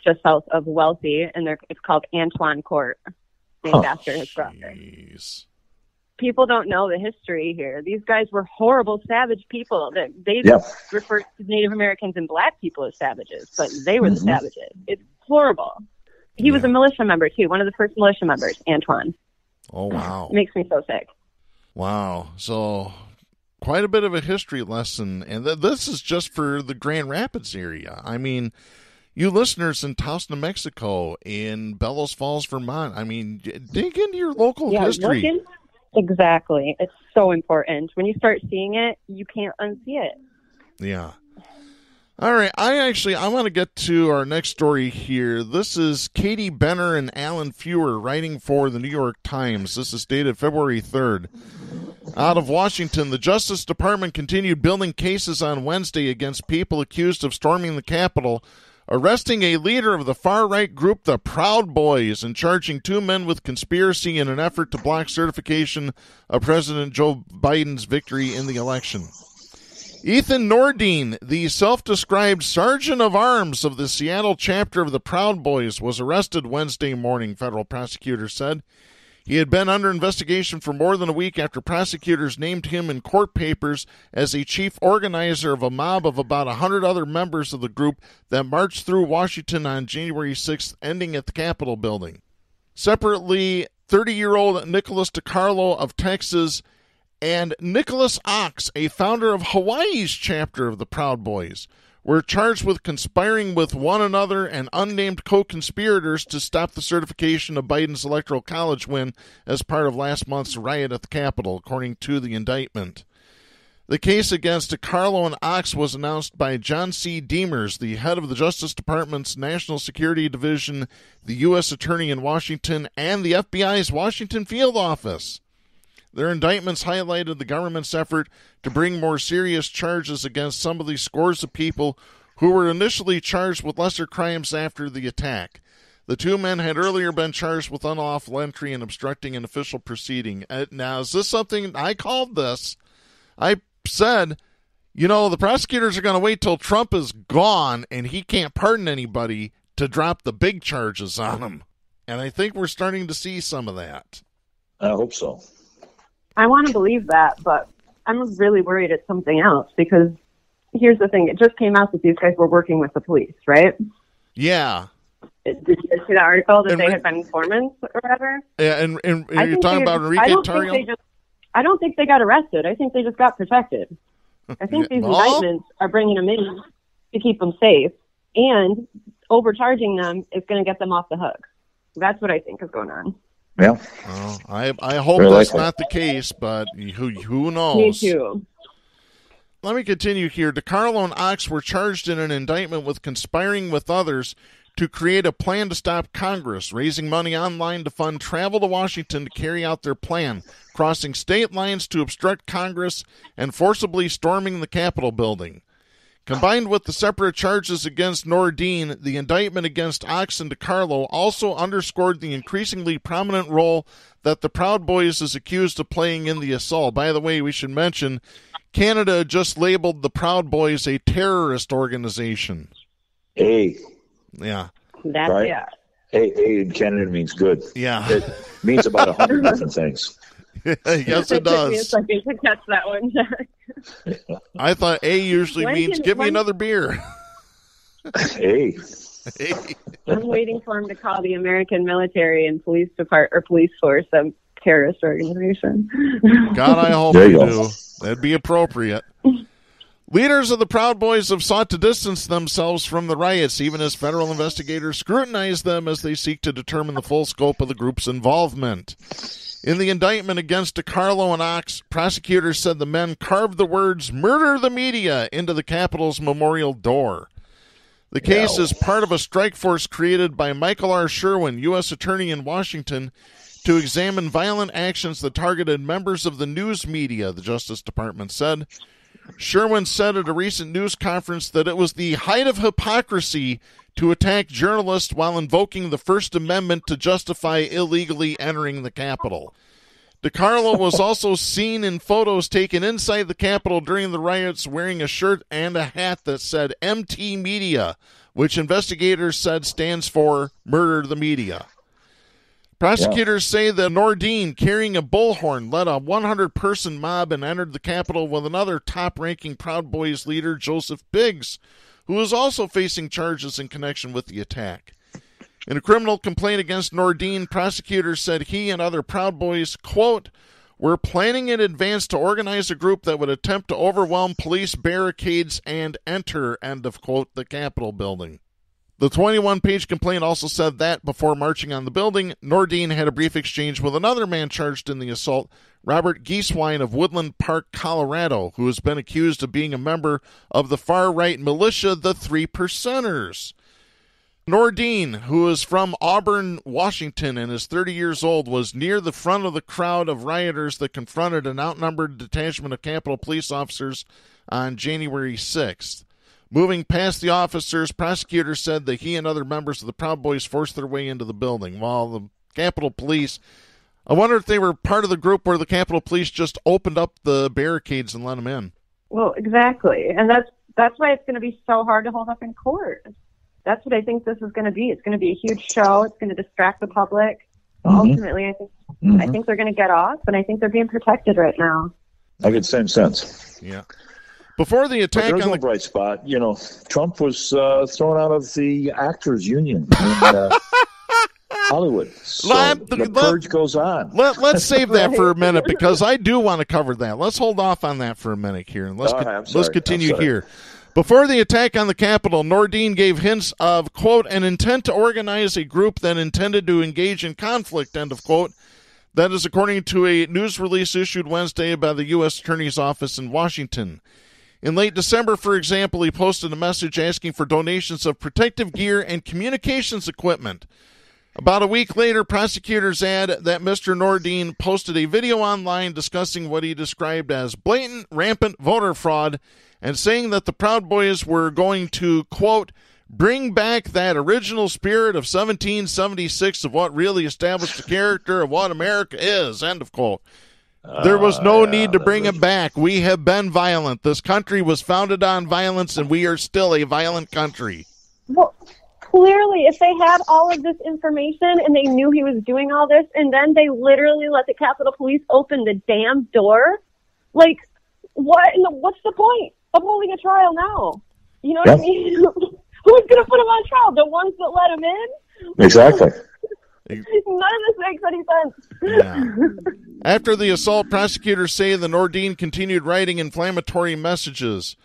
just south of Wealthy, and it's called Antoine Court, named after his brother. People don't know the history here. These guys were horrible, savage people. They refer to Native Americans and black people as savages, but they were the savages. It's horrible. He was a militia member, too, one of the first militia members, Antoine. Oh, wow. It makes me so sick. Wow. So quite a bit of a history lesson, and this is just for the Grand Rapids area. I mean, you listeners in Taos, New Mexico, in Bellows Falls, Vermont, dig into your local history. Exactly. It's so important. When you start seeing it, you can't unsee it. Yeah. All right. I want to get to our next story here. This is Katy Benner and Alan Feuer writing for the New York Times. This is dated February 3rd. Out of Washington, the Justice Department continued building cases on Wednesday against people accused of storming the Capitol, arresting a leader of the far-right group, the Proud Boys, and charging 2 men with conspiracy in an effort to block certification of President Joe Biden's victory in the election. Ethan Nordine, the self-described sergeant of arms of the Seattle chapter of the Proud Boys, was arrested Wednesday morning, federal prosecutors said. He had been under investigation for more than a week after prosecutors named him in court papers as a chief organizer of a mob of about 100 other members of the group that marched through Washington on January 6th, ending at the Capitol building. Separately, 30-year-old Nicholas DiCarlo of Texas and Nicholas Ox, a founder of Hawaii's chapter of the Proud Boys, were charged with conspiring with one another and unnamed co-conspirators to stop the certification of Biden's Electoral College win as part of last month's riot at the Capitol, according to the indictment. The case against DiCarlo and Ox was announced by John C. Demers, the head of the Justice Department's National Security Division, the U.S. Attorney in Washington, and the FBI's Washington Field Office. Their indictments highlighted the government's effort to bring more serious charges against some of the scores of people who were initially charged with lesser crimes after the attack. The two men had earlier been charged with unlawful entry and obstructing an official proceeding. Now, is this something I called this? I said, the prosecutors are going to wait till Trump is gone and he can't pardon anybody to drop the big charges on him. And I think we're starting to see some of that. I hope so. I want to believe that, but I'm really worried it's something else because here's the thing. It just came out that these guys were working with the police, right? Yeah. Did you see the article that they had been informants or whatever? Yeah, and you're talking about Enrique Tarrio? I don't think they got arrested. I think they just got protected. I think these indictments are bringing them in to keep them safe, and overcharging them is going to get them off the hook. That's what I think is going on. Yeah. Well, I hope that's not the case, but who knows? Me too. Let me continue here. DiCarlo and Ox were charged in an indictment with conspiring with others to create a plan to stop Congress, raising money online to fund travel to Washington to carry out their plan, crossing state lines to obstruct Congress, and forcibly storming the Capitol building. Combined with the separate charges against Nordine, the indictment against Ox and DiCarlo also underscored the increasingly prominent role that the Proud Boys is accused of playing in the assault. By the way, we should mention, Canada just labeled the Proud Boys a terrorist organization. Hey. Yeah. That's right? Yeah. Hey in Canada means good. Yeah. It means about 100 different things. Yes, it does. It's like you should catch that one. I thought A usually means give me another beer. Hey. I'm waiting for him to call the American military and police force a terrorist organization. God, I hope they do. That'd be appropriate. Leaders of the Proud Boys have sought to distance themselves from the riots, even as federal investigators scrutinize them as they seek to determine the full scope of the group's involvement. In the indictment against DiCarlo and Ox, prosecutors said the men carved the words "murder the media" into the Capitol's memorial door. The case is part of a strike force created by Michael R. Sherwin, U.S. Attorney in Washington, to examine violent actions that targeted members of the news media, the Justice Department said. Sherwin said at a recent news conference that it was the height of hypocrisy to attack journalists while invoking the First Amendment to justify illegally entering the Capitol. DiCarlo was also seen in photos taken inside the Capitol during the riots wearing a shirt and a hat that said MT Media, which investigators said stands for Murder the Media. Prosecutors say that Nordine, carrying a bullhorn, led a 100-person mob and entered the Capitol with another top-ranking Proud Boys leader, Joseph Biggs, who is also facing charges in connection with the attack. In a criminal complaint against Nordine, prosecutors said he and other Proud Boys, quote, were planning in advance to organize a group that would attempt to overwhelm police barricades and enter, end of quote, the Capitol building. The 21-page complaint also said that, before marching on the building, Nordine had a brief exchange with another man charged in the assault, Robert Gieswein of Woodland Park, Colorado, who has been accused of being a member of the far-right militia, the Three Percenters. Nordine, who is from Auburn, Washington, and is 30 years old, was near the front of the crowd of rioters that confronted an outnumbered detachment of Capitol police officers on January 6th. Moving past the officers, prosecutors said that he and other members of the Proud Boys forced their way into the building, while the Capitol Police, I wonder if they were part of the group where the Capitol Police just opened up the barricades and let them in. Well, exactly. And that's why it's going to be so hard to hold up in court. That's what I think this is going to be. It's going to be a huge show. It's going to distract the public. Ultimately, I think they're going to get off, and I think they're being protected right now. I get the same sense. Yeah. Before the attack, there's no bright spot. You know, Trump was thrown out of the actors union in Hollywood. So the purge goes on. Let's save that for a minute, because I do want to cover that. Let's hold off on that for a minute here, and let's continue here. Before the attack on the Capitol, Nordine gave hints of, quote, an intent to organize a group that intended to engage in conflict, end of quote. That is according to a news release issued Wednesday by the U.S. Attorney's Office in Washington. In late December, for example, he posted a message asking for donations of protective gear and communications equipment. About a week later, prosecutors add that Mr. Nordine posted a video online discussing what he described as blatant, rampant voter fraud and saying that the Proud Boys were going to, quote, bring back that original spirit of 1776 of what really established the character of what America is, end of quote. There was no need to bring it back. We have been violent. This country was founded on violence, and we are still a violent country. Well, clearly, if they had all of this information and they knew he was doing all this, and then they literally let the Capitol Police open the damn door, like, what's the point of holding a trial now? You know what I mean? Who's going to put him on trial? The ones that let him in? Exactly. None of this makes any sense. Yeah. After the assault, prosecutors say the Nordine continued writing inflammatory messages.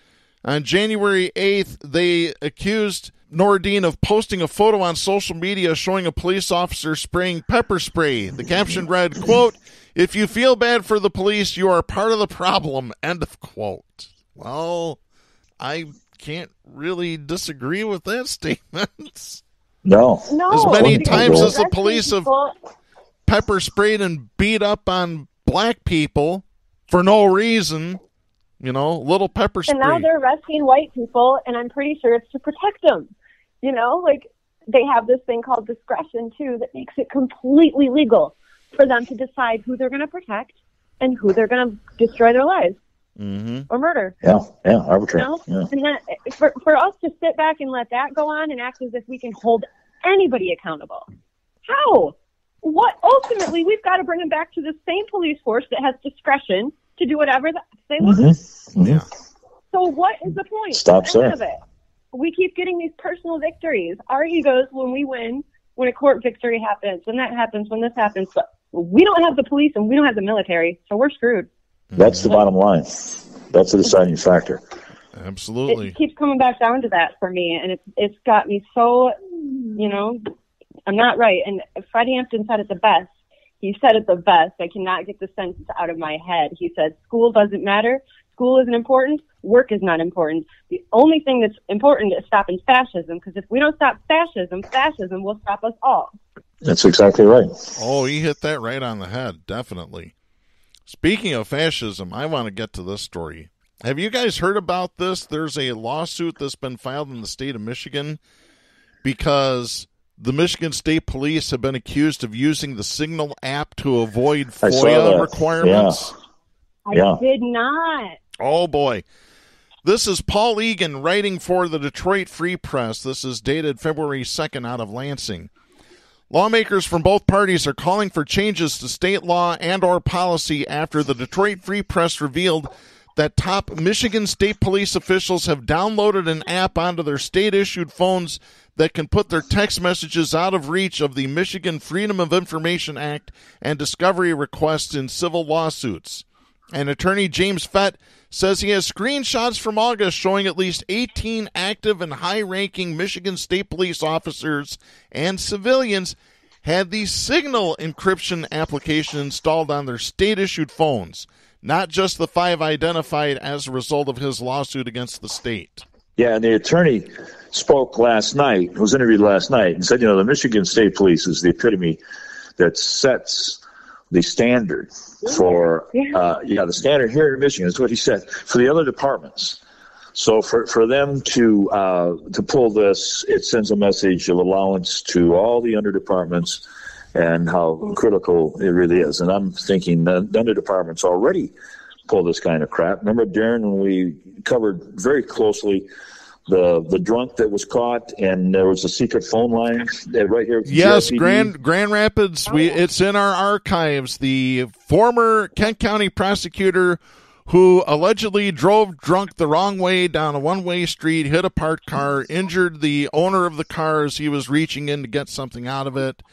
On January 8th, they accused Nordine of posting a photo on social media showing a police officer spraying pepper spray. The caption read, quote, if you feel bad for the police, you are part of the problem, end of quote. Well, I can't really disagree with that statement. No. As many times as the police have pepper sprayed and beat up on black people for no reason, little pepper spray. And now they're arresting white people, and I'm pretty sure it's to protect them. They have this thing called discretion, too, that makes it completely legal for them to decide who they're going to protect and who they're going to destroy their lives. Mm-hmm. Or murder. Yeah, arbitrary. Yeah. And that, for us to sit back and let that go on and act as if we can hold anybody accountable. How? What? Ultimately, we've got to bring them back to the same police force that has discretion to do whatever they want. Mm-hmm. Yeah. So what is the point? Stop there. Of it? We keep getting these personal victories. Our egos, when we win, when a court victory happens, when that happens, when this happens, but we don't have the police and we don't have the military, so we're screwed. That's the bottom line. That's the deciding factor. Absolutely. It keeps coming back down to that for me, and it's got me so, I'm not right. And Freddie Hampton said it the best. He said it the best. I cannot get the sentence out of my head. He said, school doesn't matter. School isn't important. Work is not important. The only thing that's important is stopping fascism, because if we don't stop fascism, fascism will stop us all. That's exactly right. Oh, he hit that right on the head, definitely. Speaking of fascism, I want to get to this story. Have you guys heard about this? There's a lawsuit that's been filed in the state of Michigan because the Michigan State Police have been accused of using the Signal app to avoid FOIA requirements. Yeah. I did not. Oh, boy. This is Paul Egan writing for the Detroit Free Press. This is dated February 2nd out of Lansing. Lawmakers from both parties are calling for changes to state law and or policy after the Detroit Free Press revealed that top Michigan State Police officials have downloaded an app onto their state-issued phones that can put their text messages out of reach of the Michigan Freedom of Information Act and discovery requests in civil lawsuits. And attorney James Fett says he has screenshots from August showing at least 18 active and high-ranking Michigan State Police officers and civilians had the Signal encryption application installed on their state-issued phones, not just the 5 identified as a result of his lawsuit against the state. Yeah, and the attorney spoke last night, was interviewed last night, and said, the Michigan State Police is the epitome that sets the standard for, the standard here in Michigan is what he said, for the other departments. So for them to pull this, it sends a message of allowance to all the under departments and how critical it really is. And I'm thinking the under departments already pull this kind of crap. Remember, Darren, when we covered very closely the drunk that was caught, and there was a secret phone line right here. Yes, Grand Rapids. It's in our archives. The former Kent County prosecutor who allegedly drove drunk the wrong way down a one-way street, hit a parked car, injured the owner of the car as he was reaching in to get something out of it.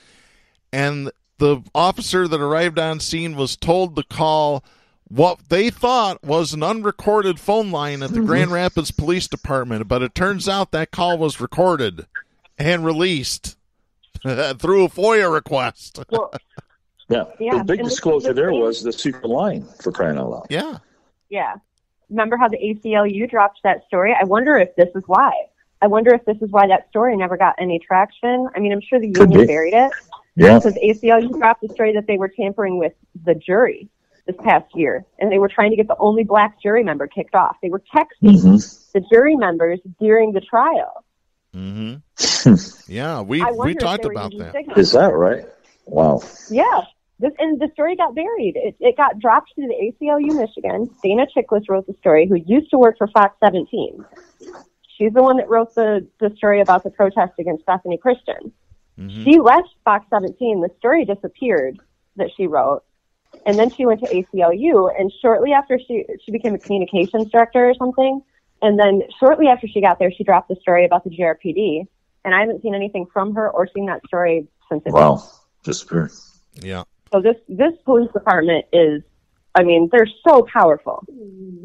And the officer that arrived on scene was told to call what they thought was an unrecorded phone line at the Grand Rapids Police Department, but it turns out that call was recorded and released through a FOIA request. Well, the big disclosure there was the secret line, for crying out loud. Yeah. Remember how the ACLU dropped that story? I wonder if this is why. I wonder if this is why that story never got any traction. I mean, I'm sure the union buried it. Yeah. Because ACLU dropped the story that they were tampering with the jury. this past year, and they were trying to get the only black jury member kicked off. They were texting the jury members during the trial. Yeah, we talked about that. Signals. Is that right? Wow. Yeah. And the story got buried. It got dropped to the ACLU Michigan. Dana Chickless wrote the story, who used to work for Fox 17. She's the one that wrote the story about the protest against Stephanie Christian. She left Fox 17. The story disappeared that she wrote. And then she went to ACLU. And shortly after she became a communications director or something. And then shortly after she got there, she dropped the story about the GRPD. And I haven't seen anything from her or seen that story since it disappeared. Yeah. So this police department is, I mean, they're so powerful.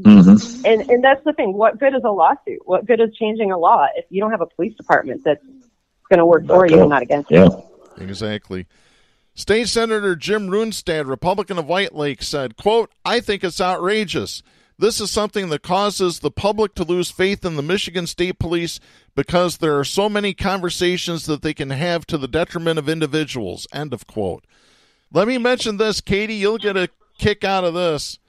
And that's the thing. What good is a lawsuit? What good is changing a law if you don't have a police department that's going to work for you and not against you? Exactly. State Senator Jim Runestad, Republican of White Lake, said, quote, "I think it's outrageous. This is something that causes the public to lose faith in the Michigan State Police because there are so many conversations that they can have to the detriment of individuals." End of quote. Let me mention this, Katy. You'll get a kick out of this.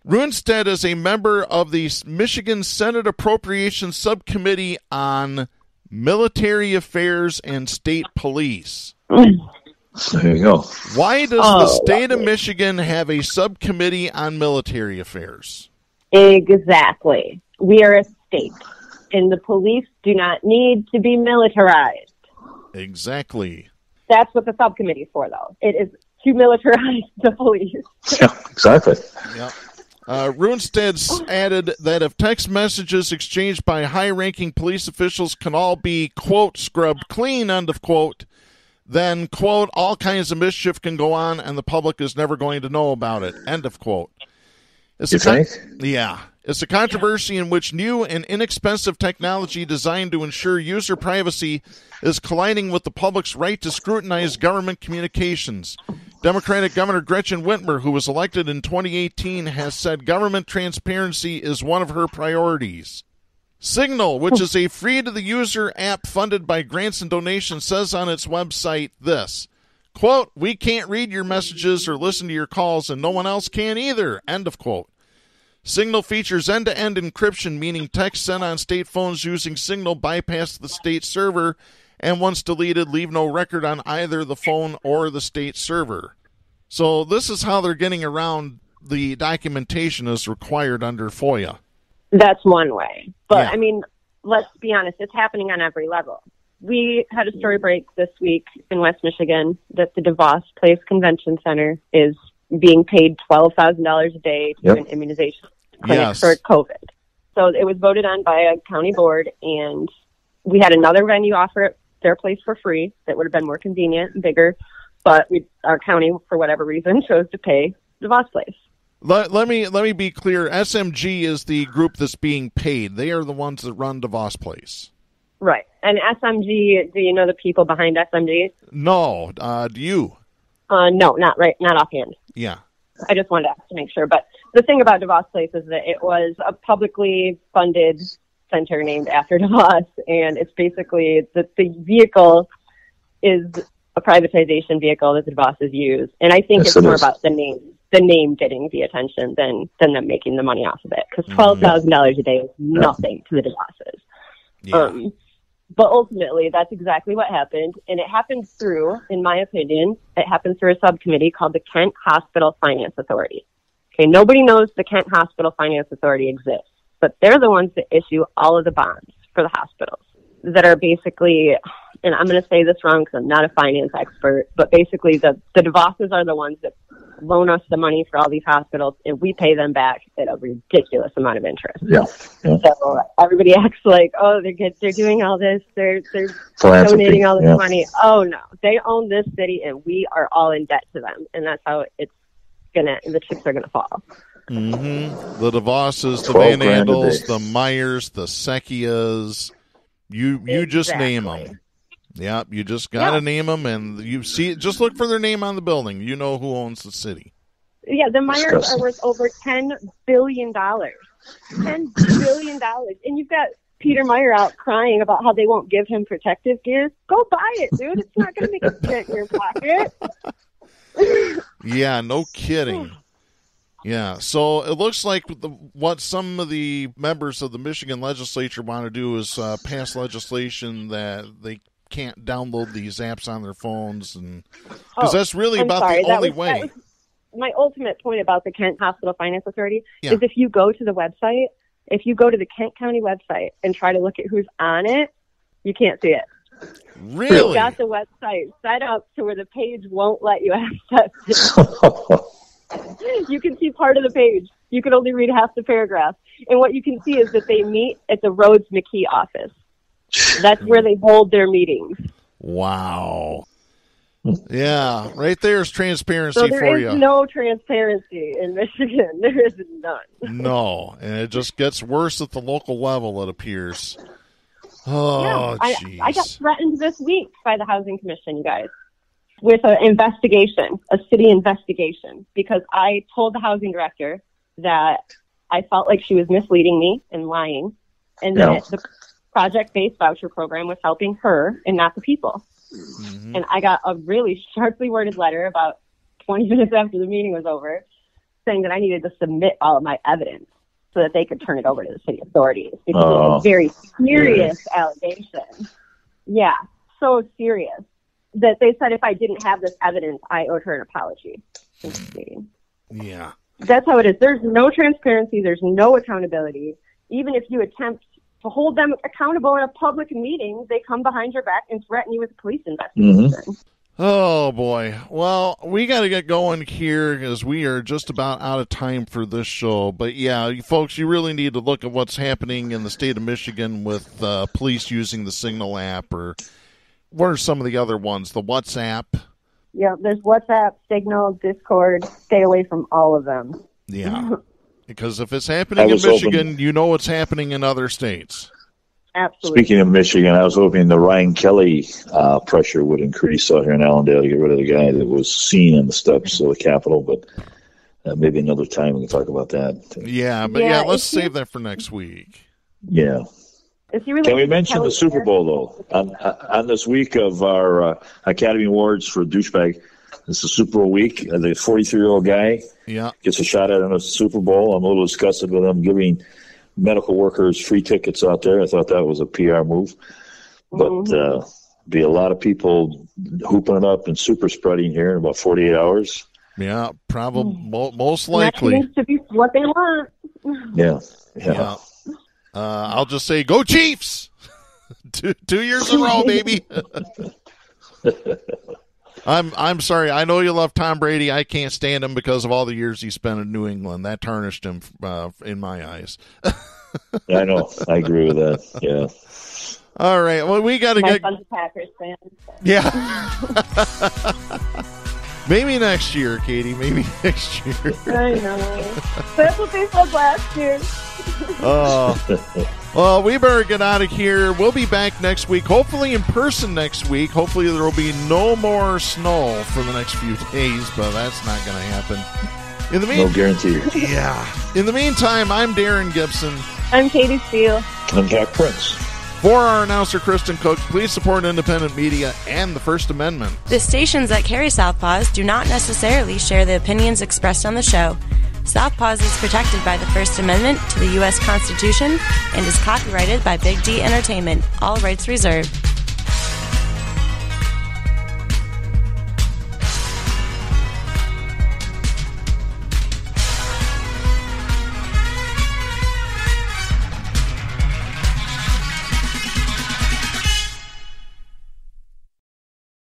Runestad is a member of the Michigan Senate Appropriations Subcommittee on Military Affairs and State Police. There you go. Why does the state of Michigan have a subcommittee on military affairs? Exactly. We are a state, and the police do not need to be militarized. Exactly. That's what the subcommittee is for, though. It is to militarize the police. Yeah, exactly. Yeah. Runestad added that if text messages exchanged by high-ranking police officials can all be, quote, scrubbed clean, end of quote, then, quote, all kinds of mischief can go on and the public is never going to know about it, end of quote. You think? Yeah. It's a controversy in which new and inexpensive technology designed to ensure user privacy is colliding with the public's right to scrutinize government communications. Democratic Governor Gretchen Whitmer, who was elected in 2018, has said government transparency is one of her priorities. Signal, which is a free-to-the-user app funded by grants and donations, says on its website this, quote, "We can't read your messages or listen to your calls, and no one else can either," end of quote. Signal features end-to-end encryption, meaning text sent on state phones using Signal bypass the state server, and once deleted, leave no record on either the phone or the state server. So this is how they're getting around the documentation as required under FOIA. That's one way. But, Yeah. I mean, let's be honest, it's happening on every level. We had a story break this week in West Michigan that the DeVos Place Convention Center is being paid $12,000 a day to an immunization clinic for COVID. So it was voted on by a county board, and we had another venue offer their place for free that would have been more convenient and bigger, but our county, for whatever reason, chose to pay DeVos Place. Let me be clear. SMG is the group that's being paid. They are the ones that run DeVos Place. Right. And SMG, do you know the people behind SMG? No. Do you? No, not offhand. Yeah. I just wanted to ask to make sure. But the thing about DeVos Place is that it was a publicly funded center named after DeVos, and it's basically the vehicle is a privatization vehicle that the DeVos's use. And I think it's more about the name getting the attention than them making the money off of it, because $12,000 a day is nothing to the DeVos's. Yeah. But ultimately, that's exactly what happened. And it happened through, in my opinion, it happened through a subcommittee called the Kent Hospital Finance Authority. Okay, nobody knows the Kent Hospital Finance Authority exists, but they're the ones that issue all of the bonds for the hospitals that are basically, and I'm going to say this wrong because I'm not a finance expert, but basically the DeVos's are the ones that loan us the money for all these hospitals, and we pay them back at a ridiculous amount of interest. Yeah. So everybody acts like, oh, they're doing all this, they're donating all this money. Oh no, they own this city, and we are all in debt to them, and that's how the chips are gonna fall. Mm-hmm. The DeVos's, the Van Andels, the Myers, the Sekias, you just name them. Yeah, you just got to name them, and you see. Just look for their name on the building. You know who owns the city. Yeah, the Myers are worth over $10 billion. $10 billion. And you've got Peter Meyer out crying about how they won't give him protective gear. Go buy it, dude. It's not going to make a dent in your pocket. Yeah, no kidding. Yeah, so it looks like what some of the members of the Michigan legislature want to do is pass legislation that they can't download these apps on their phones, and because that's really the only way. That was my ultimate point about the Kent Hospital Finance Authority is if you go to the website, if you go to the Kent County website and try to look at who's on it, you can't see it. Really? They've got the website set up to where the page won't let you access it. You can see part of the page. You can only read half the paragraph. And what you can see is that they meet at the Rhodes McKee office. That's where they hold their meetings. Wow. Yeah, right there's transparency for you. So there is no transparency in Michigan. There is none. No, and it just gets worse at the local level, it appears. Oh, jeez. I got threatened this week by the Housing Commission, you guys, with an investigation, a city investigation, because I told the housing director that I felt like she was misleading me and lying, and that the project-based voucher program was helping her and not the people. Mm-hmm. And I got a really sharply worded letter about 20 minutes after the meeting was over saying that I needed to submit all of my evidence so that they could turn it over to the city authorities, because it was a very serious allegation. Yeah, so serious that they said if I didn't have this evidence, I owed her an apology. Yeah. That's how it is. There's no transparency. There's no accountability. Even if you attempt to hold them accountable in a public meeting, they come behind your back and threaten you with a police investigation. Mm-hmm. Oh, boy. Well, we got to get going here because we are just about out of time for this show. But, yeah, you folks, you really need to look at what's happening in the state of Michigan with police using the Signal app, or what are some of the other ones? The WhatsApp? Yeah, there's WhatsApp, Signal, Discord. Stay away from all of them. Yeah. Because if it's happening in Michigan, you know it's happening in other states. Absolutely. Speaking of Michigan, I was hoping the Ryan Kelly pressure would increase out here in Allendale to get rid of the guy that was seen on the steps of the Capitol, but maybe another time we can talk about that. Yeah, but let's save that for next week. Yeah. Can we mention the Super Bowl, though? On this week of our Academy Awards for Douchebag, this is Super Bowl week. The 43-year-old guy gets a shot at him at the Super Bowl. I'm a little disgusted with him giving medical workers free tickets out there. I thought that was a PR move. But be a lot of people hooping it up and super spreading here in about 48 hours. Yeah, probably, most likely. That seems to be what they want. Yeah. I'll just say, go Chiefs! 2 years in a row, baby. I'm sorry. I know you love Tom Brady. I can't stand him because of all the years he spent in New England. That tarnished him in my eyes. I know. I agree with that. Yeah. All right. Well, we got to get. My son's a Packers fan. Yeah. Maybe next year, Katie. Maybe next year. I know. That's what they said last year. Well, we better get out of here. We'll be back next week, hopefully in person next week. Hopefully there will be no more snow for the next few days, but that's not going to happen. No guarantee. Yeah. In the meantime, I'm Darren Gibson. I'm Katy Steele. I'm Jack Prince. For our announcer, Kristen Cook, please support independent media and the First Amendment. The stations that carry Southpaws do not necessarily share the opinions expressed on the show. Southpaws is protected by the First Amendment to the U.S. Constitution and is copyrighted by Big D Entertainment. All rights reserved.